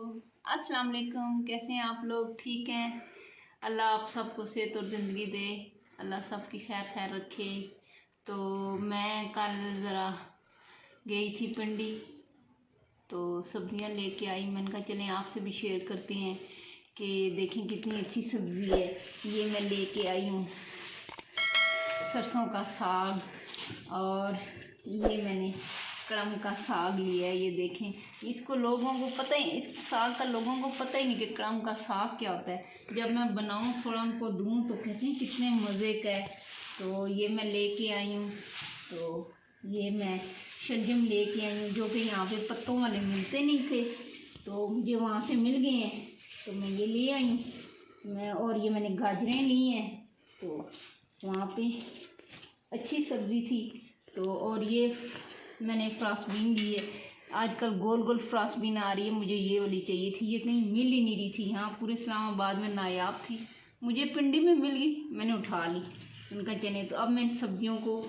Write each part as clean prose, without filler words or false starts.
अस्सलाम वालेकुम, कैसे हैं आप लोग? ठीक हैं? अल्लाह आप सबको सेहत और ज़िंदगी दे, अल्लाह सबकी खैर खैर रखे। तो मैं कल ज़रा गई थी पिंडी, तो सब्जियां लेके आई। मैंने कहा चलें आपसे भी शेयर करते हैं कि देखें कितनी अच्छी सब्ज़ी है। ये मैं लेके आई हूँ सरसों का साग, और ये मैंने कड़म का साग लिया है। ये देखें, इसको लोगों को पता ही, इस साग का लोगों को पता ही नहीं कि कड़म का साग क्या होता है। जब मैं बनाऊं थोड़ा उनको दूं तो कहते हैं कितने मज़े का है। तो ये मैं लेके आई हूँ। तो ये मैं शलजम लेके आई हूँ जो कि यहाँ पे पत्तों वाले मिलते नहीं थे, तो मुझे वहाँ से मिल गए हैं, तो मैं ये ले आई हूँ। और ये मैंने गाजरें ली हैं, तो वहाँ पे अच्छी सब्ज़ी थी। तो और ये मैंने फ्रांसबीन ली है। आजकल गोल गोल फ्रांसबीन आ रही है, मुझे ये वाली चाहिए थी। ये कहीं मिल ही नहीं रही थी, यहाँ पूरे इस्लामाबाद में नायाब थी। मुझे पिंडी में मिल गई, मैंने उठा ली। उनका चने तो अब मैं इन सब्जियों को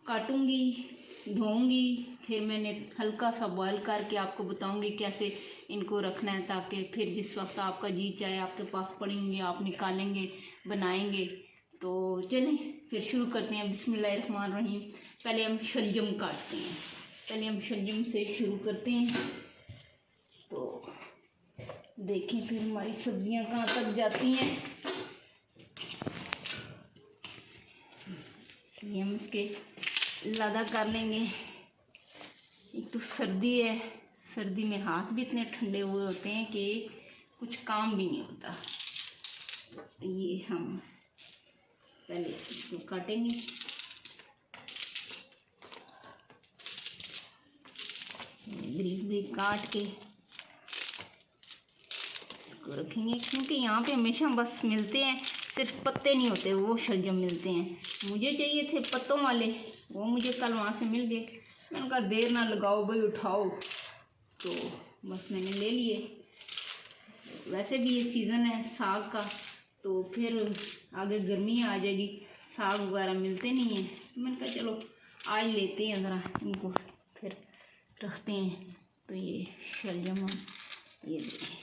काटूंगी, धोऊंगी, फिर मैंने हल्का सा बॉयल करके आपको बताऊंगी कैसे इनको रखना है, ताकि फिर जिस वक्त आपका जी चाहे आपके पास पड़ी होंगी, आप निकालेंगे, बनाएंगे। तो चलें फिर शुरू करते हैं। बिस्मिल्लाहिर्रहमानिर्रहीम। पहले हम शलजम काटते हैं, पहले हम शलजम से शुरू करते हैं। तो देखें फिर हमारी सब्जियां कहाँ तक जाती हैं। ये हम इसके लादा कर लेंगे। एक तो सर्दी है, सर्दी में हाथ भी इतने ठंडे हुए होते हैं कि कुछ काम भी नहीं होता। ये हम पहले इसको काटेंगे। बारीक बारीक काट के इसको रखेंगे, क्योंकि यहाँ पे हमेशा बस मिलते हैं, सिर्फ पत्ते नहीं होते, वो शलजम मिलते हैं। मुझे चाहिए थे पत्तों वाले, वो मुझे कल वहाँ से मिल गए। मैंने कहा देर ना लगाओ भाई, उठाओ। तो बस मैंने ले लिए। वैसे भी ये सीज़न है साग का, तो फिर आगे गर्मी आ जाएगी, साग वगैरह मिलते नहीं हैं। मैंने कहा चलो आज लेते हैं, ज़रा इनको फिर रखते हैं। तो ये शलजम ये देखें,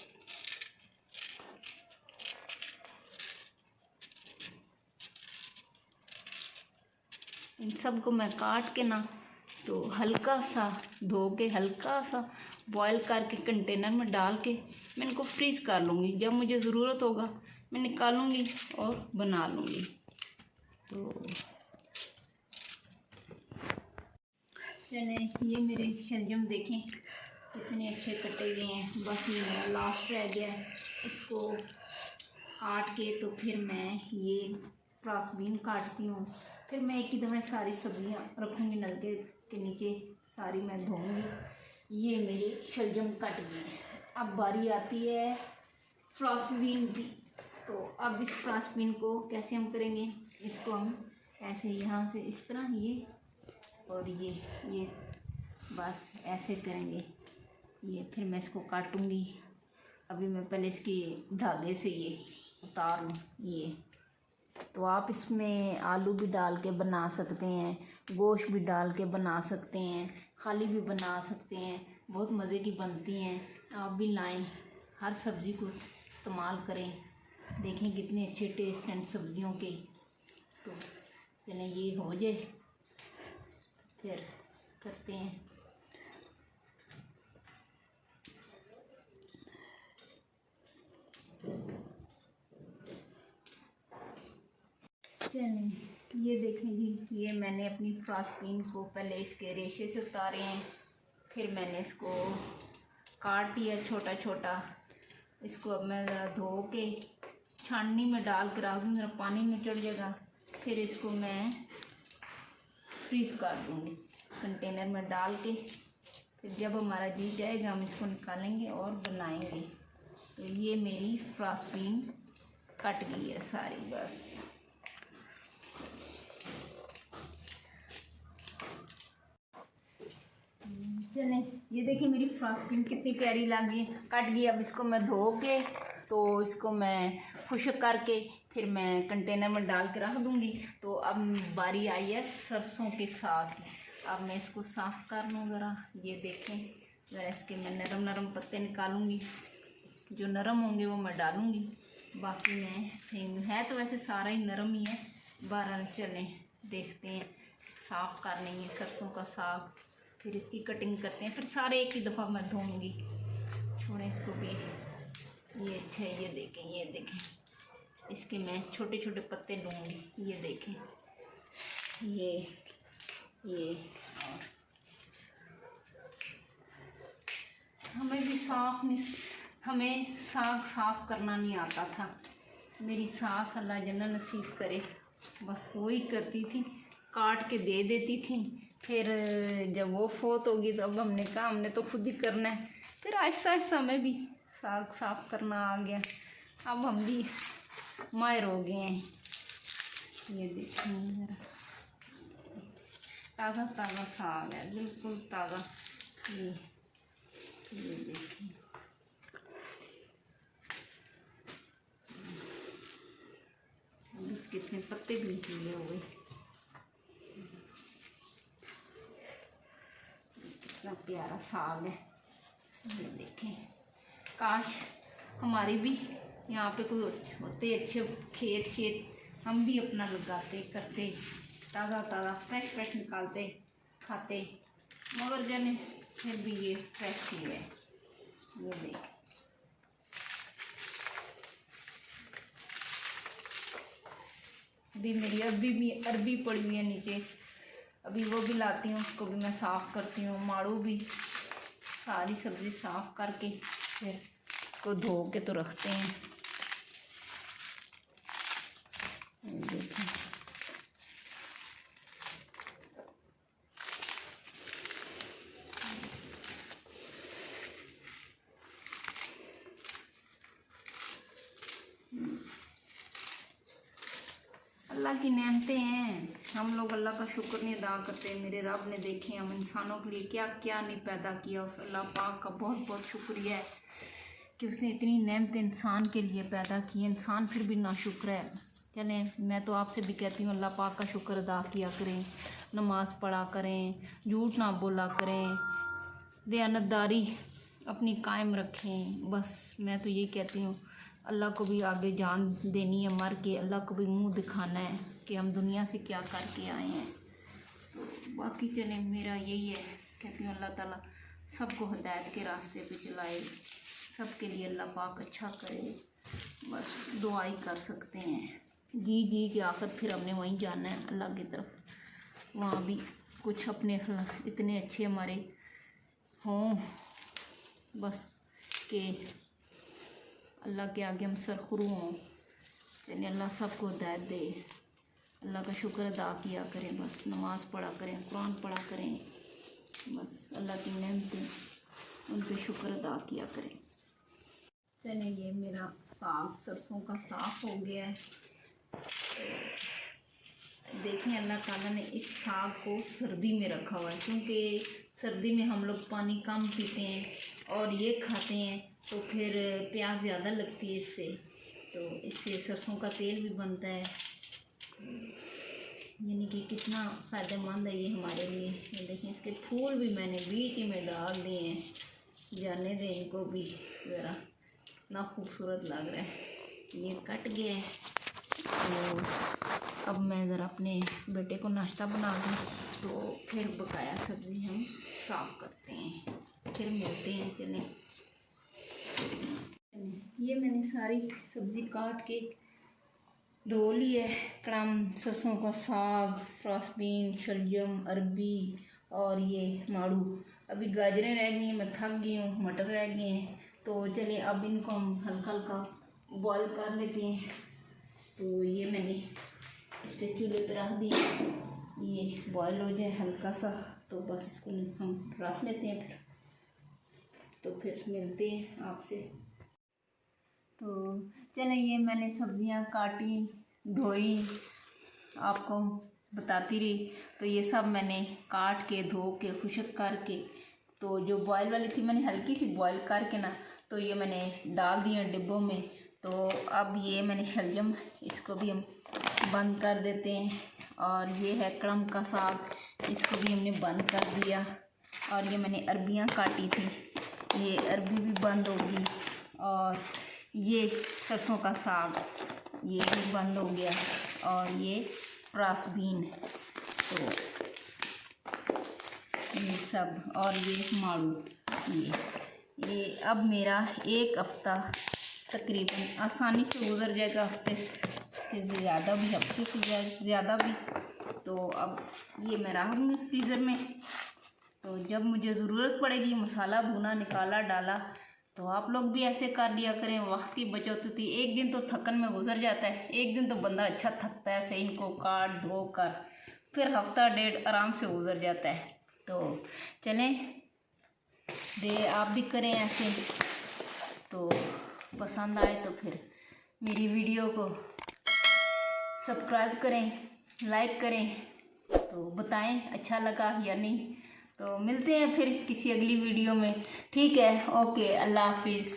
इन सब को मैं काट के ना तो हल्का सा धो के, हल्का सा बॉयल करके कंटेनर में डाल के मैं इनको फ्रीज कर लूँगी। जब मुझे ज़रूरत होगा मैं निकालूँगी और बना लूँगी। तो चलें, ये मेरे शलजम देखें कितने अच्छे कटे गए हैं। बस ये मेरा लास्ट रह गया है, इसको काट के तो फिर मैं ये फ्रांसबीन काटती हूँ। फिर मैं एक ही दफ़ा सारी सब्जियाँ रखूँगी नलके के नीचे, सारी मैं धोऊँगी। ये मेरे शलजम कट गए हैं। अब बारी आती है फ्रांसबीन की। तो अब इस फ्रांसबीन को कैसे हम करेंगे, इसको हम ऐसे यहाँ से इस तरह ये और ये बस ऐसे करेंगे। ये फिर मैं इसको काटूँगी। अभी मैं पहले इसके धागे से ये उतार लूँ। ये तो आप इसमें आलू भी डाल के बना सकते हैं, गोश्त भी डाल के बना सकते हैं, खाली भी बना सकते हैं, बहुत मज़े की बनती हैं। आप भी लाएं, हर सब्ज़ी को इस्तेमाल करें। देखें कितने अच्छे टेस्ट हैं सब्ज़ियों के। तो चलें ये हो जाए फिर करते हैं। चलें, ये देखें जी, ये मैंने अपनी फ्रांसबीन को पहले इसके रेशे से उतारे हैं, फिर मैंने इसको काट लिया छोटा छोटा। इसको अब मैं ज़रा धो के छाननी में डाल कर रख दूँ, ज़रा पानी में चढ़ जाएगा। फिर इसको मैं फ्रीज़ कर दूँगी कंटेनर में डाल के। फिर जब हमारा जी जाएगा हम इसको निकालेंगे और बनाएंगे। तो ये मेरी फ्रांसबीन कट गई है सारी। बस चलें, ये देखिए मेरी फ्रांसबीन कितनी प्यारी लग गई, कट गई। अब इसको मैं धो के तो इसको मैं खुश्क करके फिर मैं कंटेनर में डाल के रख दूँगी। तो अब बारी आई है सरसों के साग की। अब मैं इसको साफ़ कर लूँ ज़रा। ये देखें, ज़रा इसके मैं नरम नरम पत्ते निकालूँगी। जो नरम होंगे वो मैं डालूँगी, बाकी मैं फेंक है तो वैसे सारा ही नरम ही है। बहरहाल चलें देखते हैं, साफ़ कर लेंगे सरसों का साग, फिर इसकी कटिंग करते हैं, फिर सारे एक ही दफ़ा मैं धोऊँगी। छोड़ें इसको भी। ये अच्छा है, ये देखें इसके मैं छोटे छोटे पत्ते लूँगी। ये देखें ये और हमें साग साफ़ करना नहीं आता था। मेरी सास अल्लाह जन्नत नसीब करे, बस वो ही करती थी, काट के दे देती थी। फिर जब वो फोत होगी तो अब हमने कहा हमने तो खुद ही करना है। फिर आहिस्ता आहिस्ता हमें भी साग साफ़ करना आ गया, अब हम भी माहिर हो गए हैं। ये देखिए ज़रा ताज़ा ताज़ा साग है, बिल्कुल ताज़ा। ये देखिए कितने पत्ते भी निकले हो गए, कितना प्यारा साग है। ये देखें, काश हमारी भी यहाँ पे कोई होते अच्छे खेत हम भी अपना लगाते करते, ताज़ा ताज़ा फ्रेश निकालते खाते, मगर जाने फिर भी ये फ्रेश ही है। ये देखें अभी मेरी अरबी पड़ी हुई है नीचे, अभी वो भी लाती हूँ, उसको भी मैं साफ़ करती हूँ। माड़ू भी सारी सब्ज़ी साफ़ करके फिर इसको धो के तो रखते हैं। देखें अल्लाह की नेमतें हैं, हम लोग अल्लाह का शुक्र नहीं अदा करते। मेरे रब ने देखे हम इंसानों के लिए क्या क्या नहीं पैदा किया, उस अल्लाह पाक का बहुत बहुत शुक्रिया है कि उसने इतनी नेमतें इंसान के लिए पैदा की। इंसान फिर भी नाशुक्र है। चलें मैं तो आपसे भी कहती हूँ अल्लाह पाक का शुक्र अदा किया करें, नमाज़ पढ़ा करें, झूठ ना बोला करें, दयानतदारी अपनी कायम रखें। बस मैं तो ये कहती हूँ अल्लाह को भी आगे जान देनी है, मर के अल्लाह को भी मुंह दिखाना है कि हम दुनिया से क्या करके आए हैं। तो बाकी चले मेरा यही है, कहती हूँ अल्लाह ताला सबको हिदायत के रास्ते पे चलाए, सबके लिए अल्लाह पाक अच्छा करे, बस दुआ ही कर सकते हैं। जी के आखिर फिर हमने वहीं जाना है अल्लाह की तरफ, वहाँ भी कुछ अपने इतने अच्छे हमारे हों बस के अल्लाह के आगे हम सरखुरू हों। चलिए अल्लाह सबको हिदायत दे, अल्लाह का शुक्र अदा किया करें, बस नमाज़ पढ़ा करें, कुरान पढ़ा करें, बस अल्लाह की नेमतें उन पे शुक्र अदा किया करें। चलिए ये मेरा साग सरसों का साफ़ हो गया है। देखें अल्लाह ताला ने इस साग को सर्दी में रखा हुआ है, क्योंकि सर्दी में हम लोग पानी कम पीते हैं और ये खाते हैं तो फिर प्यास ज़्यादा लगती है इससे, तो इससे सरसों का तेल भी बनता है, यानी कि कितना फ़ायदेमंद है ये हमारे लिए। ये देखें इसके फूल भी मैंने बीच में डाल दिए हैं, जाने दें इनको भी, ज़रा इतना खूबसूरत लग रहा है। ये कट गया है तो अब मैं ज़रा अपने बेटे को नाश्ता बना दूँ, तो फिर बकाया सब्ज़ी हम साफ़ करते हैं, फिर मिलते हैं। चलें ये मैंने सारी सब्ज़ी काट के धो ली है। कड़म सरसों का साग, फ्रांसबीन, शलजम, अरबी और ये माड़ू। अभी गाजरें रह गई हैं, मैं थक गई हूँ, मटर रह गए हैं, तो चलिए अब इनको हम हल्का हल्का बॉईल कर लेते हैं। तो ये मैंने इसके चूल्हे पर रख दिया, ये बॉईल हो जाए हल्का सा तो बस इसको हम रख लेते हैं, फिर मिलते हैं आपसे। तो चलें ये मैंने सब्जियां काटी, धोई, आपको बताती रही, तो ये सब मैंने काट के धो के खुशक करके, तो जो बॉयल वाली थी मैंने हल्की सी बॉयल करके ना, तो ये मैंने डाल दिया डिब्बों में। तो अब ये मैंने शलजम, इसको भी हम बंद कर देते हैं, और ये है कड़म का साग, इसको भी हमने बंद कर दिया। और ये मैंने अरबियां काटी थी, ये अरबी भी बंद होगी। और और ये सरसों का साग ये भी बंद हो गया, और ये फ्रांसबीन, तो ये सब, और ये माड़ू, ये अब मेरा एक हफ़्ता तकरीबन आसानी से गुजर जाएगा, हफ्ते से ज़्यादा भी, हफ्ते से ज़्यादा भी। तो अब ये मैं रखूँगी फ्रीज़र में, तो जब मुझे ज़रूरत पड़ेगी मसाला भुना, निकाला, डाला। तो आप लोग भी ऐसे कर लिया करें, वक्त की बचत होती है। एक दिन तो थकन में गुजर जाता है, एक दिन तो बंदा अच्छा थकता है, सही इनको काट धो कर, फिर हफ्ता डेढ़ आराम से गुजर जाता है। तो चलें दे आप भी करें ऐसे। तो पसंद आए तो फिर मेरी वीडियो को सब्सक्राइब करें, लाइक करें, तो बताएं अच्छा लगा या नहीं। तो मिलते हैं फिर किसी अगली वीडियो में, ठीक है, ओके, अल्लाह हाफिज़।